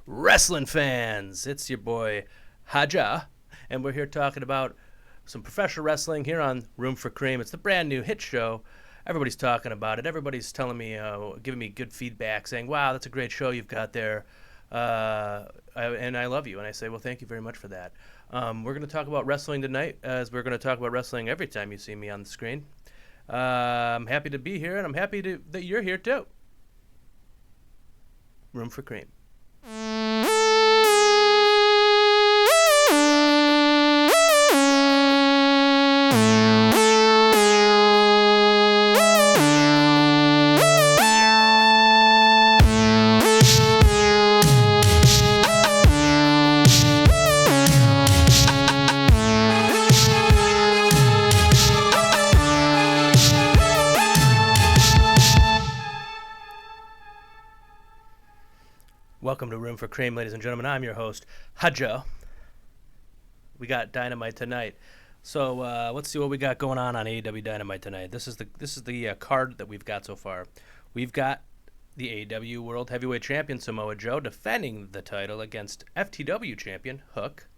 wrestling fans? It's your boy Haja, and we're here talking about some professional wrestling here on Room for Cream. It's the brand new hit show. Everybody's talking about it. Everybody's telling me, giving me good feedback, saying, "Wow, that's a great show you've got there," and I love you. And I say, "Well, thank you very much for that." We're going to talk about wrestling tonight, as we're going to talk about wrestling every time you see me on the screen. I'm happy to be here, and I'm happy that you're here too. Room for Cream. Welcome to Room for Cream, ladies and gentlemen. I'm your host, Hajo. We got Dynamite tonight, so let's see what we got going on AEW Dynamite tonight. This is the card that we've got so far. We've got the AEW World Heavyweight Champion Samoa Joe defending the title against FTW Champion Hook.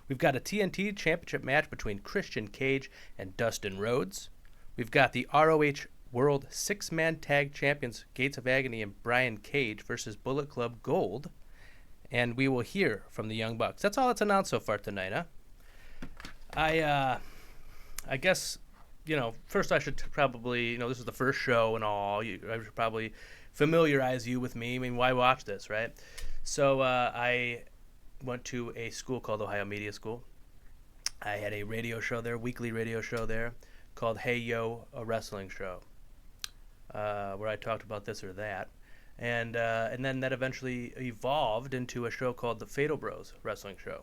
We've got a TNT Championship match between Christian Cage and Dustin Rhodes. We've got the ROH World Six-Man Tag Champions Gates of Agony and Brian Cage versus Bullet Club Gold. And we will hear from the Young Bucks. That's all that's announced so far tonight, huh? I guess, first I should probably, this is the first show and all. I should probably familiarize you with me. I mean, why watch this, right? So I went to a school called Ohio Media School. I had a radio show there, weekly radio show there, called Hey Yo, a wrestling show. Where I talked about this or that. And then that eventually evolved into a show called The Fatal Bros Wrestling Show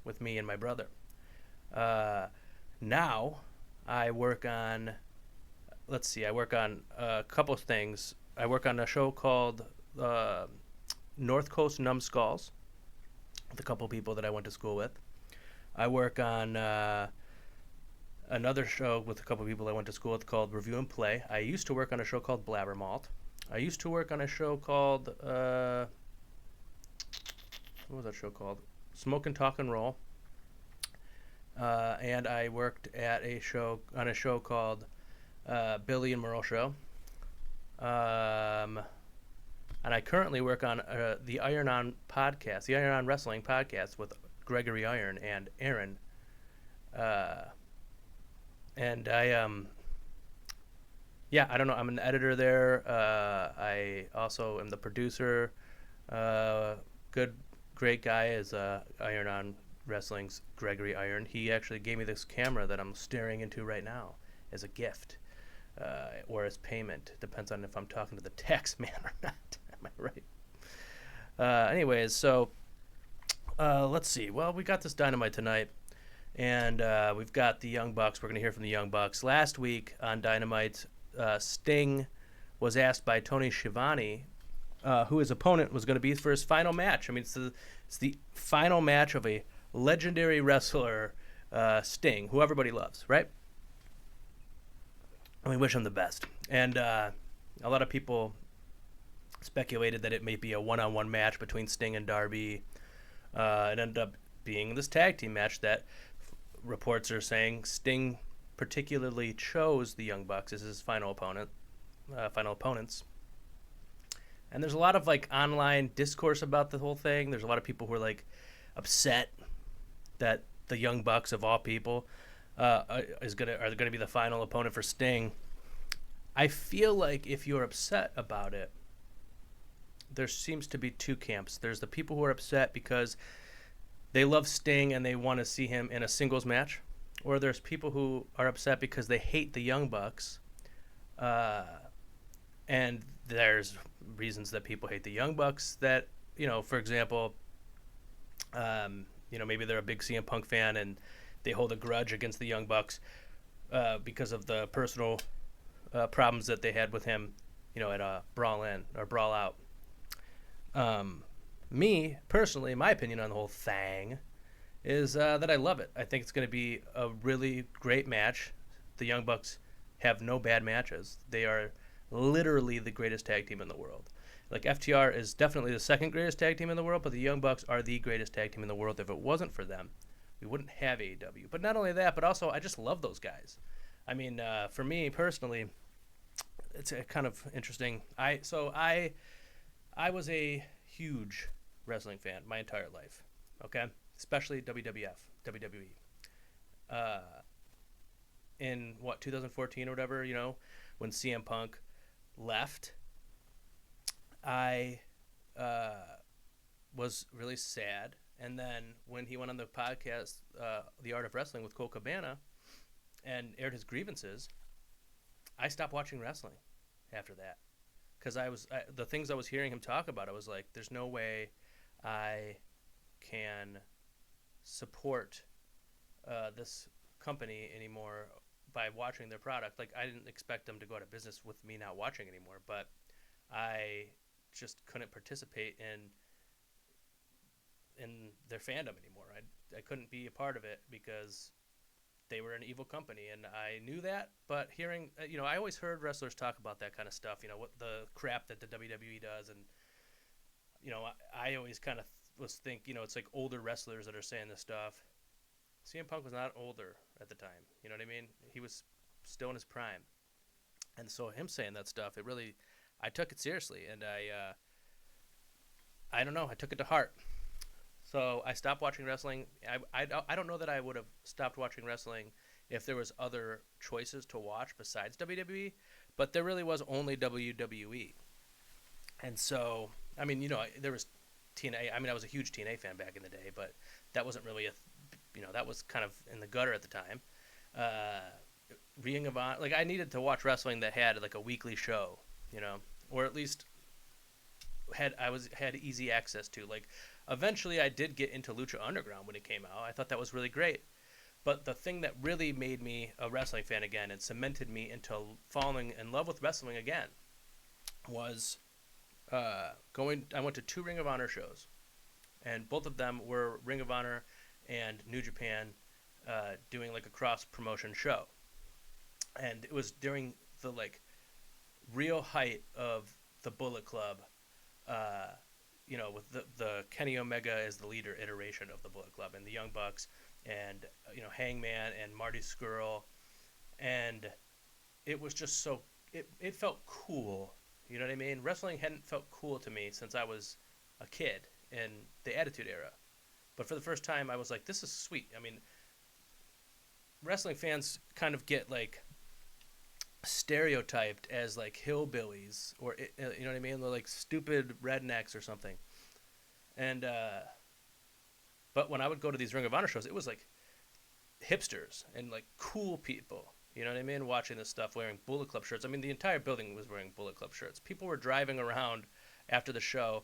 with me and my brother. Now I work on, a couple of things. I work on a show called North Coast Numbskulls with a couple of people that I went to school with. I work on another show with a couple of people I went to school with called Review and Play. I used to work on a show called Blabbermalt. I used to work on a show called, what was that show called? Smoke and Talk and Roll. And I worked on a show called Billy and Merle Show. And I currently work on the Iron On podcast, the Iron On Wrestling podcast with Gregory Iron and Aaron. And I don't know. I'm an editor there. I also am the producer. Great guy is Iron On Wrestling's Gregory Iron. He actually gave me this camera that I'm staring into right now as a gift or as payment. Depends on if I'm talking to the tax man or not. Am I right? Anyways, so let's see. Well, we got this Dynamite tonight. And we've got the Young Bucks. We're going to hear from the Young Bucks. Last week on Dynamite, Sting was asked by Tony Schiavone who his opponent was going to be for his final match. I mean, it's the final match of a legendary wrestler, Sting, who everybody loves, right? And we wish him the best. And a lot of people speculated that it may be a one-on-one match between Sting and Darby. It ended up being this tag team match that reports are saying Sting particularly chose the Young Bucks as his final opponents. And there's a lot of online discourse about the whole thing. There's a lot of people who are upset that the Young Bucks of all people are going to be the final opponent for Sting. I feel like if you're upset about it, there seems to be two camps. There's the people who are upset because they love Sting and they want to see him in a singles match. Or there's people who are upset because they hate the Young Bucks. And there's reasons that people hate the Young Bucks that, for example, maybe they're a big CM Punk fan and they hold a grudge against the Young Bucks because of the personal problems that they had with him, at Brawl In or Brawl Out. Me, personally, my opinion on the whole thing is that I love it. I think it's going to be a really great match. The Young Bucks have no bad matches. They are literally the greatest tag team in the world. Like FTR is definitely the second greatest tag team in the world, but the Young Bucks are the greatest tag team in the world. If it wasn't for them, we wouldn't have AEW. But not only that, but also I just love those guys. I mean, for me personally, it's a kind of interesting. I was a huge wrestling fan my entire life. Okay, especially WWF, WWE. Uh, in what 2014 or whatever, when CM Punk left, I was really sad. And then when he went on the podcast, The Art of Wrestling with Cole Cabana, and aired his grievances, I stopped watching wrestling after that. Because the things I was hearing him talk about, I was like, there's no way I can support this company anymore by watching their product. Like, I didn't expect them to go out of business with me not watching anymore, but I just couldn't participate in their fandom anymore. I couldn't be a part of it because they were an evil company, and I knew that. But hearing, I always heard wrestlers talk about that kind of stuff. What the crap that the WWE does, and I always kind of was think, it's like older wrestlers that are saying this stuff. CM Punk was not older at the time. You know what I mean? He was still in his prime, and so him saying that stuff, I took it seriously, and I don't know, I took it to heart. So I stopped watching wrestling. I don't know that I would have stopped watching wrestling if there was other choices to watch besides WWE, but there really was only WWE. And so, I mean, there was TNA. I mean, I was a huge TNA fan back in the day, but that wasn't really that was kind of in the gutter at the time. Ring of Honor, like I needed to watch wrestling that had like a weekly show, or at least had easy access to. Like, eventually I did get into Lucha Underground when it came out. I thought that was really great. But the thing that really made me a wrestling fan again and cemented me into falling in love with wrestling again was I went to 2 Ring of Honor shows, and both of them were Ring of Honor and New Japan doing like a cross promotion show. And it was during the like real height of the Bullet Club, with the Kenny Omega as the leader iteration of the Bullet Club, and the Young Bucks, and Hangman and Marty Scurll, and it was just so it felt cool. You know what I mean? Wrestling hadn't felt cool to me since I was a kid in the Attitude Era, but for the first time I was like, this is sweet. I mean, wrestling fans kind of get like stereotyped as like hillbillies, or you know what I mean, they're like stupid rednecks or something. And but when I would go to these Ring of Honor shows, it was like hipsters and like cool people, you know what I mean, watching this stuff, wearing Bullet Club shirts. I mean, the entire building was wearing Bullet Club shirts. People were driving around after the show,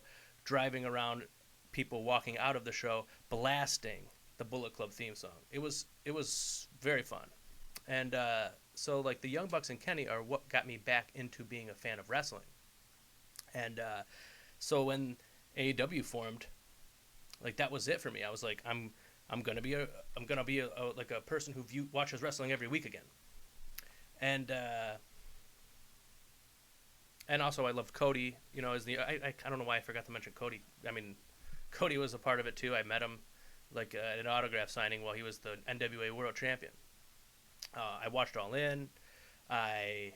people walking out of the show blasting the Bullet Club theme song. It was very fun. And so like the Young Bucks and Kenny are what got me back into being a fan of wrestling. And so when AEW formed, like that was it for me. I was like, I'm gonna be a like a person who watches wrestling every week again. And also I loved Cody. I don't know why I forgot to mention Cody. I mean, Cody was a part of it too. I met him like at an autograph signing while he was the NWA World Champion. I watched All In. I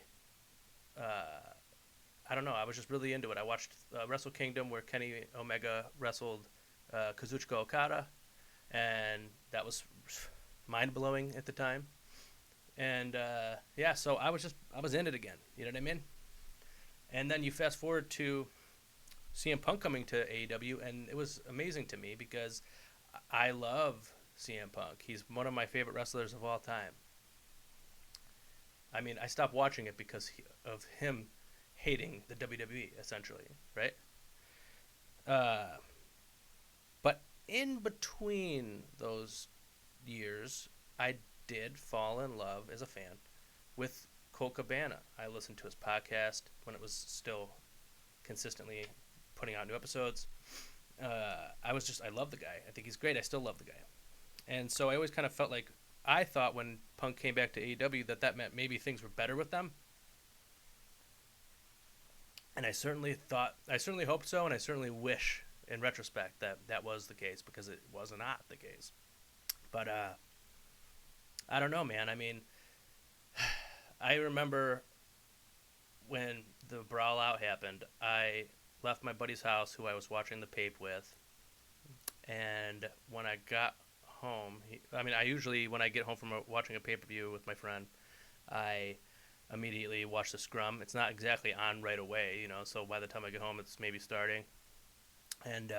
don't know. I was just really into it. I watched Wrestle Kingdom, where Kenny Omega wrestled Kazuchika Okada, and that was mind-blowing at the time. And so I was in it again. You know what I mean? And then you fast forward to CM Punk coming to AEW, and it was amazing to me because I love CM Punk. He's one of my favorite wrestlers of all time. I mean, I stopped watching it because of him hating the WWE, essentially, right? But in between those years, I did fall in love as a fan with Cole Cabana. I listened to his podcast when it was still consistently putting out new episodes. I love the guy. I think he's great. I still love the guy. And so I always kind of felt like, I thought when Punk came back to AEW that meant maybe things were better with them. And I certainly hoped so, and I certainly wish, in retrospect, that that was the case because it was not the case. But I don't know, man. I mean, I remember when the brawl out happened. I left my buddy's house, who I was watching the Pape with, and when I got home, I usually when I get home from watching a pay per view with my friend, I immediately watch the scrum. It's not exactly on right away, so by the time I get home, it's maybe starting. And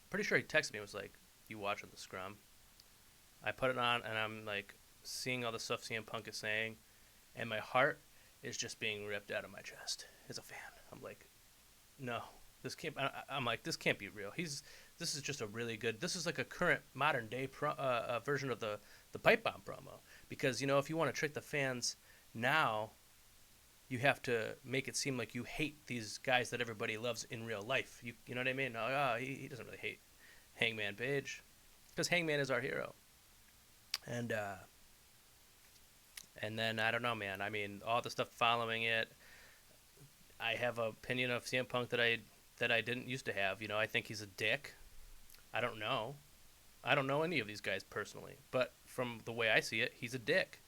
pretty sure he texted me and was like, "You watching the scrum?" I put it on, and I'm like seeing all the stuff CM Punk is saying, and my heart is just being ripped out of my chest as a fan. I'm like, no, this can't. I'm like, this can't be real. This is just a really good. This is like a current modern day version of the pipe bomb promo, because if you want to trick the fans now, you have to make it seem like you hate these guys that everybody loves in real life. You know what I mean? Oh, he doesn't really hate Hangman Page, because Hangman is our hero. And then I don't know, man. I mean, all the stuff following it, I have an opinion of CM Punk that I didn't used to have. I think he's a dick. I don't know. I don't know any of these guys personally, but from the way I see it, he's a dick,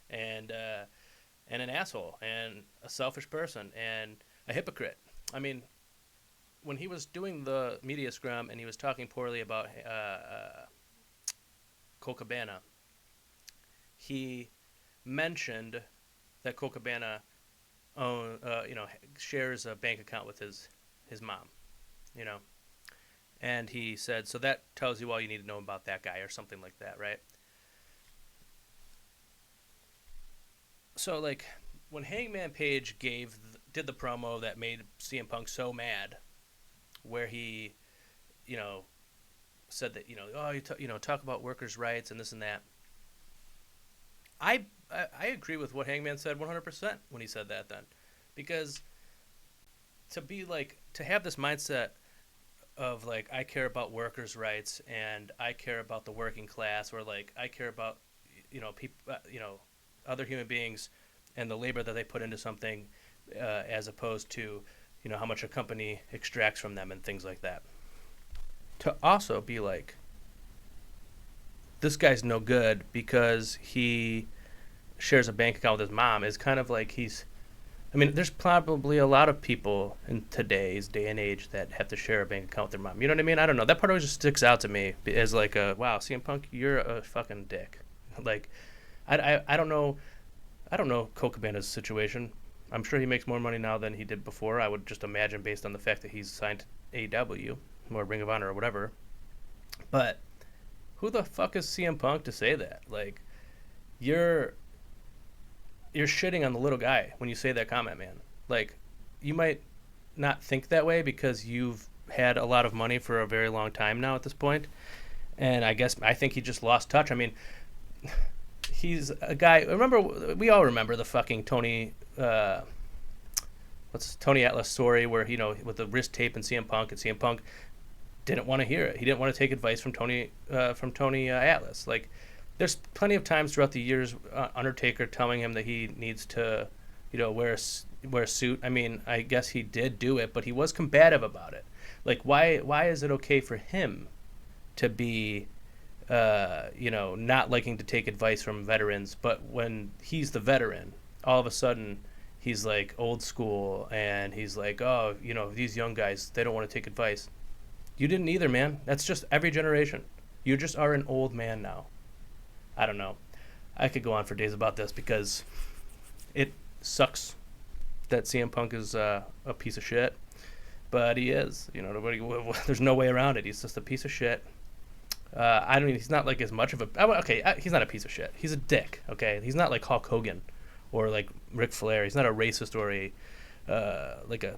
and an asshole, and a selfish person, and a hypocrite. I mean, when he was doing the media scrum and he was talking poorly about Cole Cabana, he mentioned that Cole Cabana shares a bank account with his mom, and he said, so that tells you all you need to know about that guy, or something like that, right? So like when Hangman Page did the promo that made CM Punk so mad, where he, said that talk about workers' rights and this and that. I agree with what Hangman said 100% when he said that then, because to have this mindset of like I care about workers' rights and I care about the working class, or like I care about people, other human beings and the labor that they put into something, as opposed to how much a company extracts from them and things like that. To also be like, this guy's no good because he shares a bank account with his mom, is kind of like there's probably a lot of people in today's day and age that have to share a bank account with their mom. You know what I mean? I don't know. That part always just sticks out to me as like wow, CM Punk, you're a fucking dick. Like, I don't know. I don't know Cole Cabana's situation. I'm sure he makes more money now than he did before. I would just imagine, based on the fact that he's signed to AEW or Ring of Honor or whatever. But who the fuck is CM Punk to say that? Like, you're shitting on the little guy when you say that comment, man. Like, you might not think that way because you've had a lot of money for a very long time now at this point. And I think he just lost touch. I mean, he's a guy. We all remember the fucking Tony Atlas story where with the wrist tape and CM Punk didn't want to hear it. He didn't want to take advice from Tony Atlas. Like, there's plenty of times throughout the years, Undertaker telling him that he needs to, wear a suit. I mean, I guess he did do it, but he was combative about it. Like, why is it okay for him to be, not liking to take advice from veterans, but when he's the veteran, all of a sudden he's like old school, and he's like, oh, these young guys, they don't want to take advice. You didn't either, man. That's just every generation. You just are an old man now. I don't know. I could go on for days about this because it sucks that CM Punk is a piece of shit, but he is. There's no way around it. He's just a piece of shit. He's not like as much of a. He's not a piece of shit. He's a dick. Okay, he's not like Hulk Hogan or like Ric Flair. He's not a racist or like a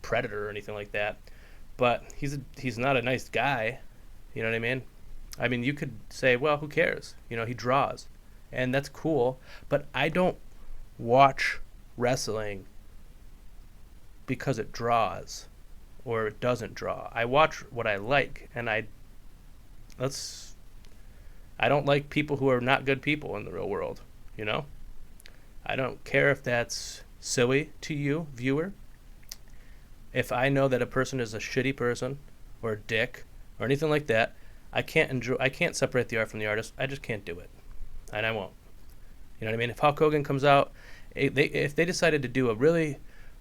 predator or anything like that. But he's not a nice guy. You know what I mean? I mean, you could say, well, who cares? He draws, and that's cool. But I don't watch wrestling because it draws or it doesn't draw. I watch what I like, and I don't like people who are not good people in the real world. I don't care if that's silly to you, viewer. If I know that a person is a shitty person or a dick or anything like that, I can't separate the art from the artist. I just can't do it, and I won't. You know what I mean? If Hulk Hogan comes out, if they decided to do a really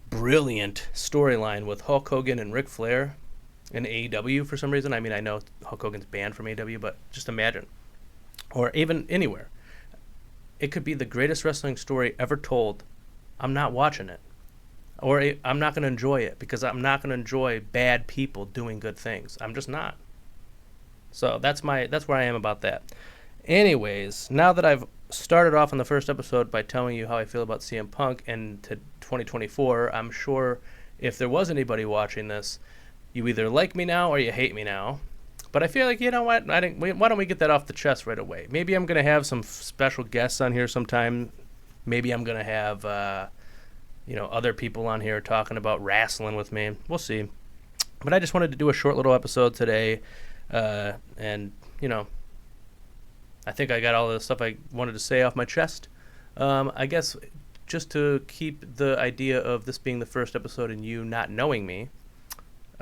brilliant storyline with Hulk Hogan and Ric Flair in AEW for some reason, I mean, I know Hulk Hogan's banned from AEW, but just imagine, or even anywhere, it could be the greatest wrestling story ever told. I'm not watching it, or I'm not going to enjoy it, because I'm not going to enjoy bad people doing good things. I'm just not. So that's where I am about that. Anyways, now that I've started off in the first episode by telling you how I feel about CM Punk and to 2024, I'm sure if there was anybody watching this, you either like me now or you hate me now. But I feel like, you know what, why don't we get that off the chest right away? Maybe I'm going to have some special guests on here sometime. Maybe I'm going to have other people on here talking about wrestling with me. We'll see. But I just wanted to do a short little episode today. And I think I got all the stuff I wanted to say off my chest. I guess just to keep the idea of this being the first episode and you not knowing me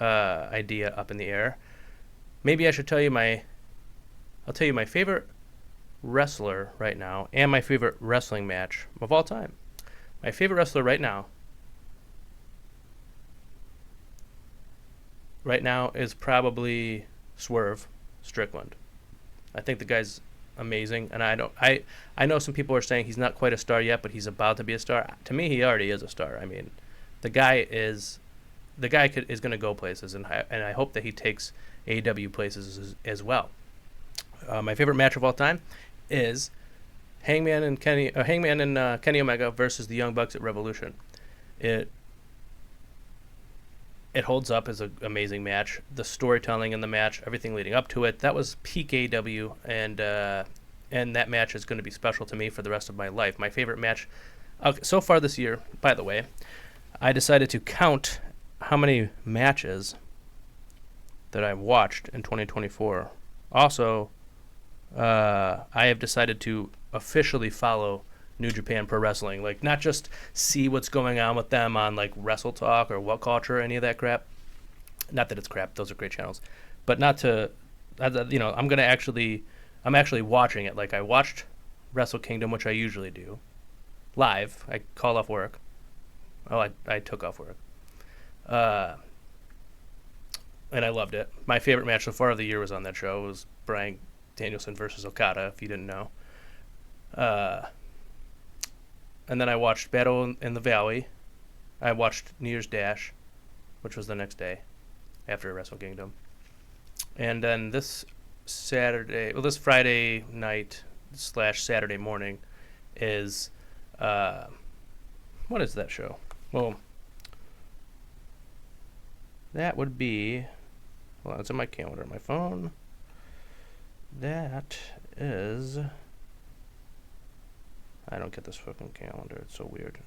idea up in the air, maybe I should tell you my favorite wrestler right now and my favorite wrestling match of all time. My favorite wrestler right now is probably Swerve Strickland. I think the guy's amazing, and I know some people are saying he's not quite a star yet, but he's about to be a star. To me, he already is a star. I mean, the guy is going to go places, and I hope that he takes AEW places as well. My favorite match of all time is Hangman and Kenny Omega versus the Young Bucks at Revolution. It holds up as an amazing match. The storytelling in the match, everything leading up to it, that was peak AEW, and that match is going to be special to me for the rest of my life. My favorite match so far this year, by the way, I decided to count how many matches that I've watched in 2024. Also, I have decided to officially follow New Japan Pro Wrestling, like not just see what's going on with them on like Wrestle Talk or What Culture or any of that crap. Not that it's crap; those are great channels, but not to, I'm actually watching it. Like I watched Wrestle Kingdom, which I usually do, live. I called off work. Oh, I took off work, and I loved it. My favorite match so far of the year was on that show. It was Bryan Danielson versus Okada. If you didn't know. And then I watched Battle in the Valley. I watched New Year's Dash, which was the next day after Wrestle Kingdom. And then this Friday night / Saturday morning is, what is that show? Well, that would be, hold on, it's in my calendar on my phone. That is, I don't get this fucking calendar. It's so weird.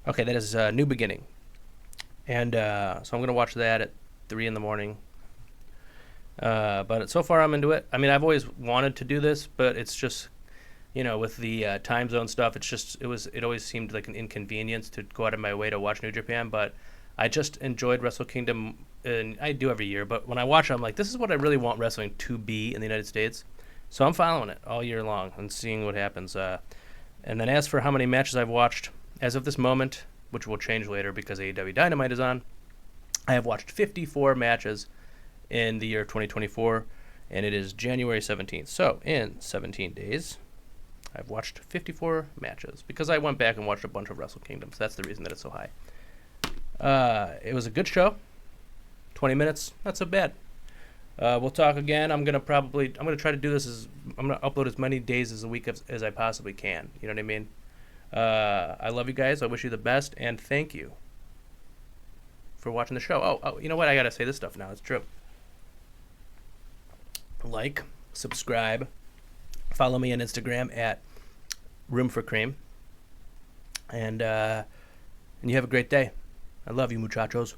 Okay, that is New Beginning. And so I'm going to watch that at 3 in the morning. But so far I'm into it. I mean, I've always wanted to do this, but it's just, with the time zone stuff, it always seemed like an inconvenience to go out of my way to watch New Japan. But I just enjoyed Wrestle Kingdom, and I do every year. But when I watch it, I'm like, this is what I really want wrestling to be in the United States. So I'm following it all year long and seeing what happens. And then as for how many matches I've watched, as of this moment, which will change later because AEW Dynamite is on, I have watched 54 matches in the year of 2024, and it is January 17th. So in 17 days, I've watched 54 matches because I went back and watched a bunch of Wrestle Kingdoms. That's the reason that it's so high. It was a good show. 20 minutes, not so bad. We'll talk again. I'm gonna try to do this I'm gonna upload as many days a week as I possibly can. You know what I mean? I love you guys. I wish you the best, and thank you for watching the show. Oh, you know what? I gotta say this stuff now. It's true. Like, subscribe, follow me on Instagram at Room for Cream, and you have a great day. I love you, muchachos.